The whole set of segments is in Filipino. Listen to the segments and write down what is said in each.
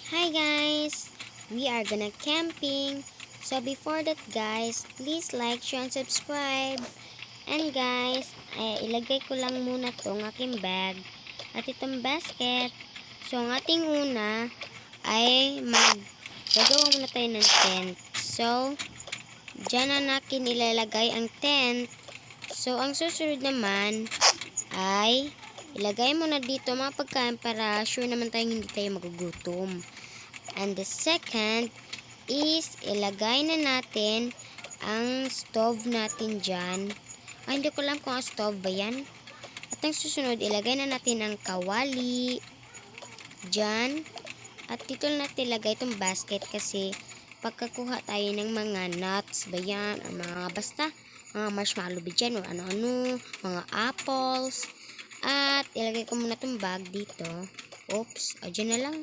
Hi guys! We are gonna camping. So before that guys, please like, share, and subscribe. And guys, ilagay ko lang muna tong aking bag at itong basket. So ang ating una ay gagawa muna tayo ng tent. So, dyan na natin ilalagay ang tent. So ang susunod naman ay ilagay mo na dito mga pagkain para sure naman tayong hindi tayo magugutom. And the second is ilagay na natin ang stove natin dyan. Hindi ko alam kung ang stove ba yan. At ang susunod, ilagay na natin ang kawali dyan. At dito natin ilagay itong basket kasi pagkakuha tayo ng mga nuts ba yan, o mga basta mga marshmallow ba dyan, o ano-ano, mga apples. At ilagay ko muna itong bag dito. Oops, dyan na lang.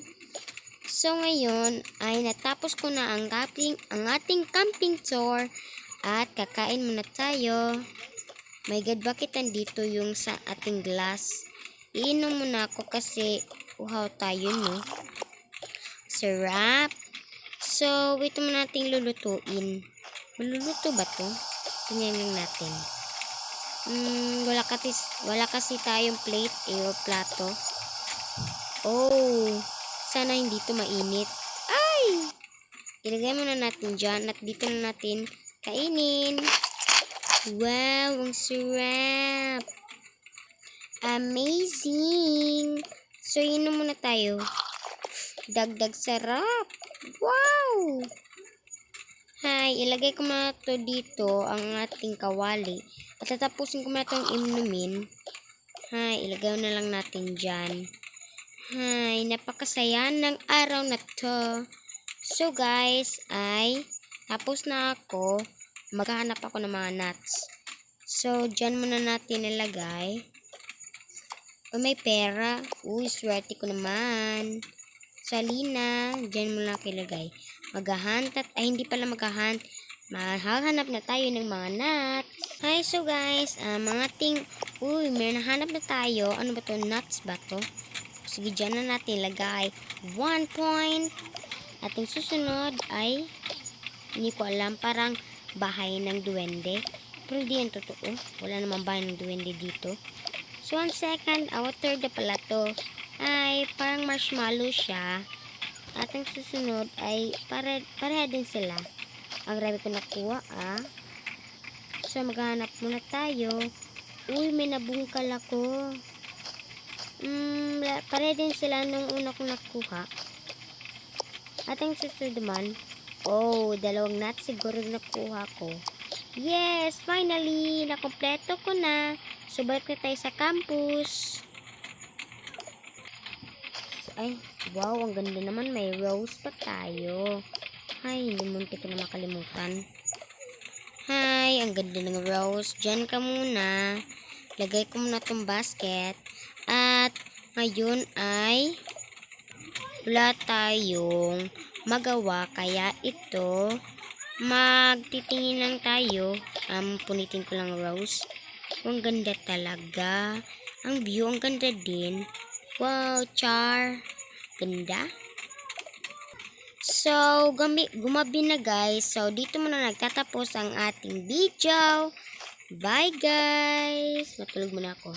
So ngayon ay natapos ko na ang ating camping tour at kakain muna tayo. My God, bakit nandito yung sa ating glass? Iinom muna ako kasi uhaw tayo, no? Sarap. So, ito muna nating lulutuin. Maluluto ba to? Tingnan lang natin. Wala kasi tayong plate o plato. Oh, sana hindi ito mainit. Ay! Ilagay muna natin dyan at dito na natin kainin. Wow, ang sarap! Amazing! So, inom muna tayo. Dagdag sarap! Wow! Hi, ilagay ko muna to dito ang ating kawali. At tatapusin ko muna itong inumin. Hi, ilagay na lang natin dyan. Hi, napakasaya ng araw na to. So guys, ay tapos na ako. Maghahanap ako ng mga nuts. So, dyan muna natin ilagay. O, may pera. Uy, swerte ko naman. Salina, dyan muna ilagay. Maghahunt at, hindi pala maghahunt. Maghahanap na tayo ng mga nuts. Hi, so guys, may nahanap na tayo. Ano ba to? Nuts ba to? Sige, dyan na natin ilagay. 1 point. At yung susunod ay, hindi ko alam, parang bahay ng duwende. Pero hindi yan totoo. Wala namang bahay ng duwende dito. So, 1 second, third na pala to. Ay, parang marshmallow siya. At ang susunod ay, pareha din sila. Ang grabe ko nakuha, So, maghanap muna tayo. Uy, may nabungkal ako. Pareha din sila nung una kong nakuha. At ang susunod naman, dalawang nuts siguro nakuha ko. Yes, finally, nakompleto ko na. So, balik na tayo sa campus. Ay, wow, ang ganda naman. May rose pa tayo. Ay, munti ko na makalimutan. Hi, ang ganda ng rose. Diyan ka muna. Lagay ko muna itong basket. At, ngayon ay wala tayong magawa. Kaya ito, magtitingin lang tayo. Punitin ko lang rose. Ang ganda talaga. Ang view, ang ganda din. Wow, char. Ganda. So, gumabi na guys. So, dito muna nagtatapos ang ating video. Bye guys. Matulog muna ako.